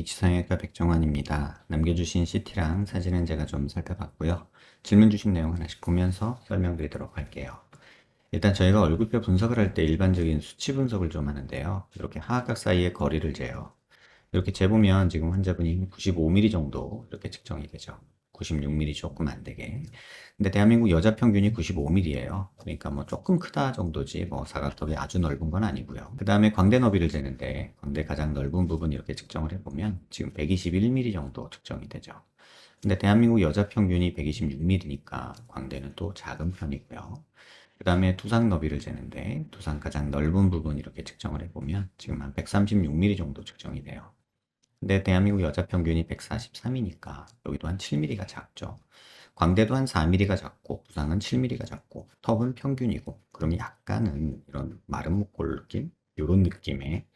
H성형외과 백정환입니다. 남겨주신 CT랑 사진은 제가 좀 살펴봤고요. 질문 주신 내용 하나씩 보면서 설명드리도록 할게요. 일단 저희가 얼굴뼈 분석을 할 때 일반적인 수치 분석을 좀 하는데요. 이렇게 하악각 사이의 거리를 재요. 이렇게 재보면 지금 환자분이 95mm 정도 이렇게 측정이 되죠. 96mm 조금 안 되게. 근데 대한민국 여자 평균이 95mm예요. 그러니까 뭐 조금 크다 정도지 뭐 사각턱이 아주 넓은 건 아니고요. 그 다음에 광대 너비를 재는데 광대 가장 넓은 부분 이렇게 측정을 해보면 지금 121mm 정도 측정이 되죠. 근데 대한민국 여자 평균이 126mm니까 광대는 또 작은 편이고요. 그 다음에 두상 너비를 재는데 두상 가장 넓은 부분 이렇게 측정을 해보면 지금 한 136mm 정도 측정이 돼요. 근데 대한민국 여자 평균이 143이니까 여기도 한 7mm가 작죠. 광대도 한 4mm가 작고 부상은 7mm가 작고 턱은 평균이고 그럼 약간은 이런 마른 목골 느낌? 이런 느낌의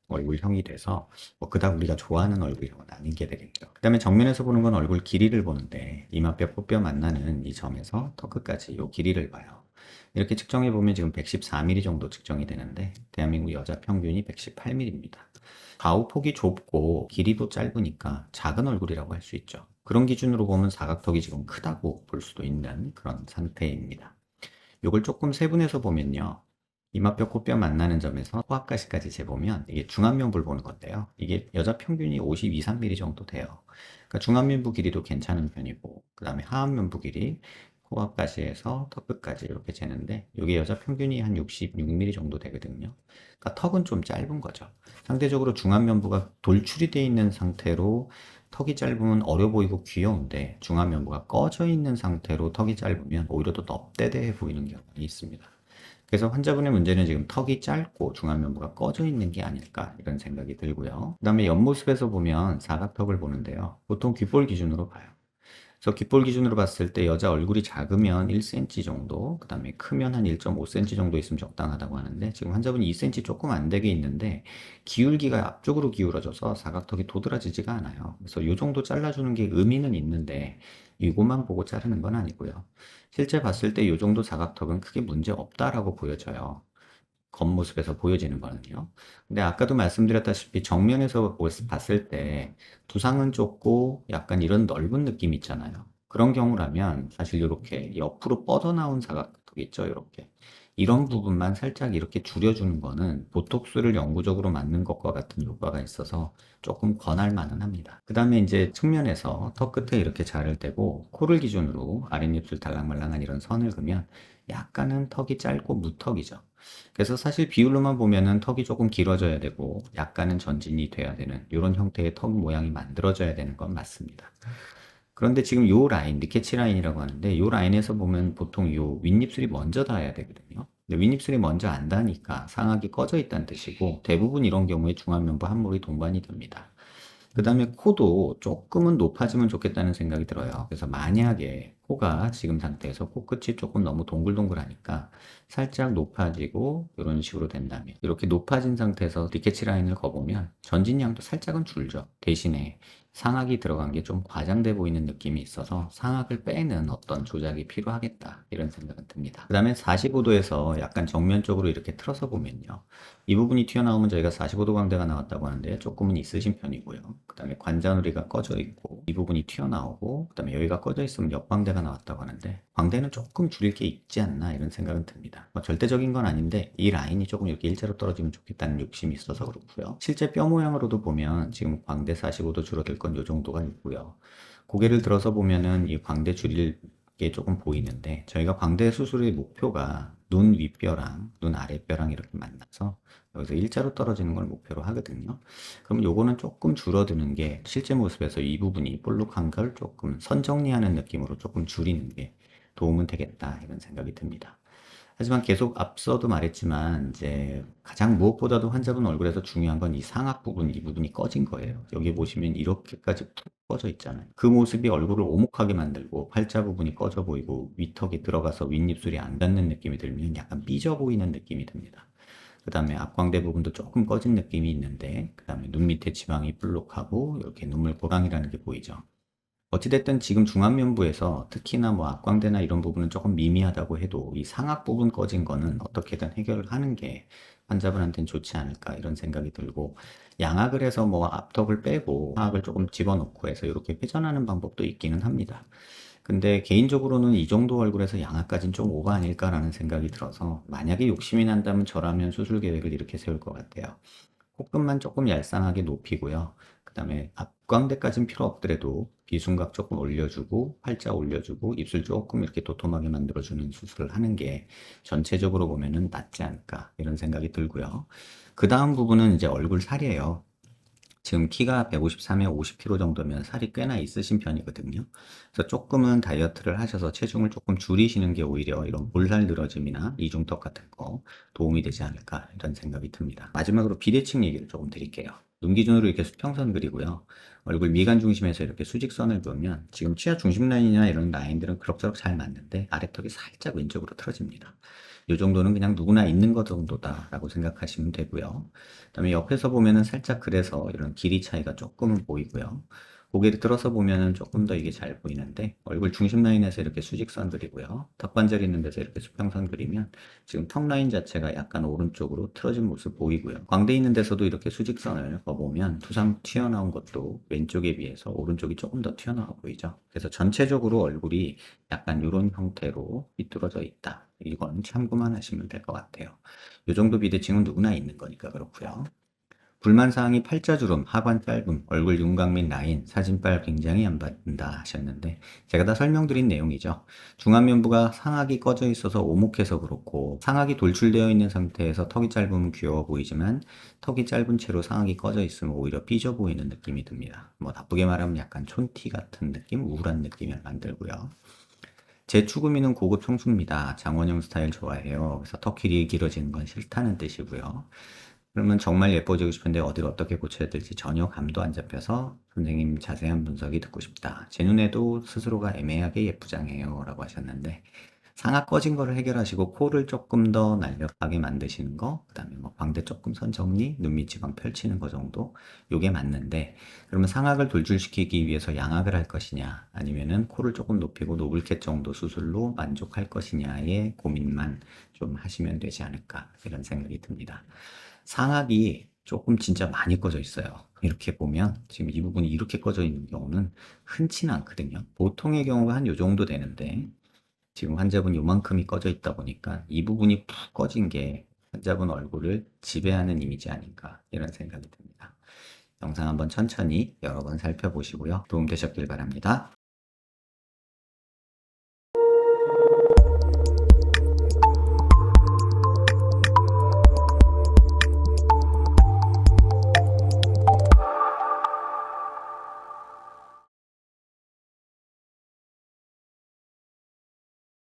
얼굴형이 돼서 뭐 그닥 우리가 좋아하는 얼굴형은 아닌 게 되겠죠. 그 다음에 정면에서 보는 건 얼굴 길이를 보는데 이마뼈 코뼈 만나는 이 점에서 턱 끝까지 이 길이를 봐요. 이렇게 측정해 보면 지금 114mm 정도 측정이 되는데 대한민국 여자 평균이 118mm입니다. 좌우폭이 좁고 길이도 짧으니까 작은 얼굴이라고 할 수 있죠. 그런 기준으로 보면 사각턱이 지금 크다고 볼 수도 있는 그런 상태입니다. 이걸 조금 세분해서 보면요. 이마뼈, 코뼈 만나는 점에서 코앞가시까지 재보면 이게 중안면부를 보는 건데요. 이게 여자 평균이 52, 3mm 정도 돼요. 그러니까 중안면부 길이도 괜찮은 편이고 그 다음에 하안면부 길이 코앞가시에서 턱끝까지 이렇게 재는데 이게 여자 평균이 한 66mm 정도 되거든요. 그러니까 턱은 좀 짧은 거죠. 상대적으로 중안면부가 돌출이 되어 있는 상태로 턱이 짧으면 어려 보이고 귀여운데 중안면부가 꺼져 있는 상태로 턱이 짧으면 오히려 더 넙대대해 보이는 경우가 있습니다. 그래서 환자분의 문제는 지금 턱이 짧고 중안면부가 꺼져 있는 게 아닐까 이런 생각이 들고요. 그 다음에 옆모습에서 보면 사각턱을 보는데요. 보통 귓볼 기준으로 봐요. 그래서 귓볼 기준으로 봤을 때 여자 얼굴이 작으면 1cm 정도, 그 다음에 크면 한 1.5cm 정도 있으면 적당하다고 하는데 지금 환자분이 2cm 조금 안 되게 있는데 기울기가 앞쪽으로 기울어져서 사각턱이 도드라지지가 않아요. 그래서 이 정도 잘라주는 게 의미는 있는데 이것만 보고 자르는 건 아니고요. 실제 봤을 때 이 정도 사각턱은 크게 문제 없다라고 보여져요. 겉모습에서 보여지는 거는요. 근데 아까도 말씀드렸다시피 정면에서 봤을 때 두상은 좁고 약간 이런 넓은 느낌 있잖아요. 그런 경우라면 사실 이렇게 옆으로 뻗어나온 사각턱 있죠, 이렇게. 이런 부분만 살짝 이렇게 줄여주는 거는 보톡스를 영구적으로 맞는 것과 같은 효과가 있어서 조금 권할 만은 합니다. 그 다음에 이제 측면에서 턱 끝에 이렇게 자를 떼고 코를 기준으로 아랫입술 달랑말랑한 이런 선을 그으면 약간은 턱이 짧고 무턱이죠. 그래서 사실 비율로만 보면은 턱이 조금 길어져야 되고 약간은 전진이 돼야 되는 이런 형태의 턱 모양이 만들어져야 되는 건 맞습니다. 그런데 지금 요 라인, 리케치 라인이라고 하는데 요 라인에서 보면 보통 요 윗입술이 먼저 닿아야 되거든요. 근데 윗입술이 먼저 안 닿으니까 상악이 꺼져 있다는 뜻이고 대부분 이런 경우에 중안면부 함몰이 동반이 됩니다. 그 다음에 코도 조금은 높아지면 좋겠다는 생각이 들어요. 그래서 만약에 코가 지금 상태에서 코끝이 조금 너무 동글동글하니까 살짝 높아지고 이런 식으로 된다면 이렇게 높아진 상태에서 리케치 라인을 거보면 전진량도 살짝은 줄죠. 대신에 상악이 들어간 게 좀 과장돼 보이는 느낌이 있어서 상악을 빼는 어떤 조작이 필요하겠다 이런 생각은 듭니다. 그 다음에 45도에서 약간 정면 쪽으로 이렇게 틀어서 보면요. 이 부분이 튀어나오면 저희가 45도 광대가 나왔다고 하는데 조금은 있으신 편이고요. 그 다음에 관자놀이가 꺼져 있고 이 부분이 튀어나오고 그 다음에 여기가 꺼져 있으면 옆광대가 나왔다고 하는데 광대는 조금 줄일 게 있지 않나 이런 생각은 듭니다. 뭐 절대적인 건 아닌데 이 라인이 조금 이렇게 일자로 떨어지면 좋겠다는 욕심이 있어서 그렇고요. 실제 뼈 모양으로도 보면 지금 광대 45도 줄어들 건 이 정도가 있고요. 고개를 들어서 보면은 이 광대 줄일 게 조금 보이는데 저희가 광대 수술의 목표가 눈 윗뼈랑 눈 아랫뼈랑 이렇게 만나서 여기서 일자로 떨어지는 걸 목표로 하거든요. 그럼 요거는 조금 줄어드는 게 실제 모습에서 이 부분이 볼록한 걸 조금 선정리하는 느낌으로 조금 줄이는 게 도움은 되겠다 이런 생각이 듭니다. 하지만 계속 앞서도 말했지만 이제 가장 무엇보다도 환자분 얼굴에서 중요한 건 이 상악 부분, 이 부분이 꺼진 거예요. 여기 보시면 이렇게까지 푹 꺼져 있잖아요. 그 모습이 얼굴을 오목하게 만들고 팔자 부분이 꺼져 보이고 위턱이 들어가서 윗입술이 안 닿는 느낌이 들면 약간 삐져 보이는 느낌이 듭니다. 그 다음에 앞광대 부분도 조금 꺼진 느낌이 있는데 그 다음에 눈 밑에 지방이 볼록하고 이렇게 눈물 고랑이라는 게 보이죠. 어찌됐든 지금 중안면부에서 특히나 뭐 악광대나 이런 부분은 조금 미미하다고 해도 이 상악 부분 꺼진 거는 어떻게든 해결을 하는 게 환자분한테는 좋지 않을까 이런 생각이 들고, 양악을 해서 뭐 앞턱을 빼고 상악을 조금 집어넣고 해서 이렇게 회전하는 방법도 있기는 합니다. 근데 개인적으로는 이 정도 얼굴에서 양악까지는 좀 오버 아닐까라는 생각이 들어서, 만약에 욕심이 난다면 저라면 수술 계획을 이렇게 세울 것 같아요. 코끝만 조금 얄쌍하게 높이고요. 그 다음에 앞광대까지는 필요 없더라도 비순각 조금 올려주고 팔자 올려주고 입술 조금 이렇게 도톰하게 만들어주는 수술을 하는 게 전체적으로 보면은 낫지 않을까 이런 생각이 들고요. 그 다음 부분은 이제 얼굴 살이에요. 지금 키가 153에 50kg 정도면 살이 꽤나 있으신 편이거든요. 그래서 조금은 다이어트를 하셔서 체중을 조금 줄이시는 게 오히려 이런 볼살 늘어짐이나 이중턱 같은 거 도움이 되지 않을까 이런 생각이 듭니다. 마지막으로 비대칭 얘기를 조금 드릴게요. 눈 기준으로 이렇게 수평선 그리고요. 얼굴 미간 중심에서 이렇게 수직선을 그으면 지금 치아 중심 라인이나 이런 라인들은 그럭저럭 잘 맞는데 아래턱이 살짝 왼쪽으로 틀어집니다. 이 정도는 그냥 누구나 있는 것 정도다라고 생각하시면 되고요. 그다음에 옆에서 보면은 살짝 그래서 이런 길이 차이가 조금은 보이고요. 고개를 들어서 보면은 조금 더 이게 잘 보이는데, 얼굴 중심 라인에서 이렇게 수직선 그리고요. 턱관절 있는 데서 이렇게 수평선 그리면 지금 턱 라인 자체가 약간 오른쪽으로 틀어진 모습 보이고요. 광대 있는 데서도 이렇게 수직선을 그어보면 두상 튀어나온 것도 왼쪽에 비해서 오른쪽이 조금 더 튀어나와 보이죠. 그래서 전체적으로 얼굴이 약간 이런 형태로 삐뚤어져 있다. 이건 참고만 하시면 될 것 같아요. 이 정도 비대칭은 누구나 있는 거니까 그렇고요. 불만사항이 팔자주름, 하관 짧음, 얼굴 윤곽 및 라인, 사진빨 굉장히 안 받는다 하셨는데, 제가 다 설명드린 내용이죠. 중안면부가 상악이 꺼져 있어서 오목해서 그렇고, 상악이 돌출되어 있는 상태에서 턱이 짧으면 귀여워 보이지만 턱이 짧은 채로 상악이 꺼져 있으면 오히려 삐져 보이는 느낌이 듭니다. 뭐 나쁘게 말하면 약간 촌티 같은 느낌, 우울한 느낌을 만들고요. 제 추구미는 고급 청순입니다. 장원영 스타일 좋아해요. 그래서 턱 길이 길어지는 건 싫다는 뜻이고요. 그러면 정말 예뻐지고 싶은데 어디를 어떻게 고쳐야 될지 전혀 감도 안 잡혀서 선생님 자세한 분석이 듣고 싶다. 제 눈에도 스스로가 애매하게 예쁘장해요 라고 하셨는데, 상악 꺼진 거를 해결하시고 코를 조금 더 날렵하게 만드시는 거, 그 다음에 뭐 광대 조금 선 정리, 눈 밑 지방 펼치는 거 정도, 요게 맞는데, 그러면 상악을 돌출시키기 위해서 양악을 할 것이냐 아니면은 코를 조금 높이고 노블캣 정도 수술로 만족할 것이냐의 고민만 좀 하시면 되지 않을까 이런 생각이 듭니다. 상악이 조금 진짜 많이 꺼져 있어요. 이렇게 보면 지금 이 부분이 이렇게 꺼져 있는 경우는 흔치는 않거든요. 보통의 경우가 한 요 정도 되는데 지금 환자분 요만큼이 꺼져 있다 보니까 이 부분이 푹 꺼진 게 환자분 얼굴을 지배하는 이미지 아닌가 이런 생각이 듭니다. 영상 한번 천천히 여러 번 살펴보시고요. 도움 되셨길 바랍니다.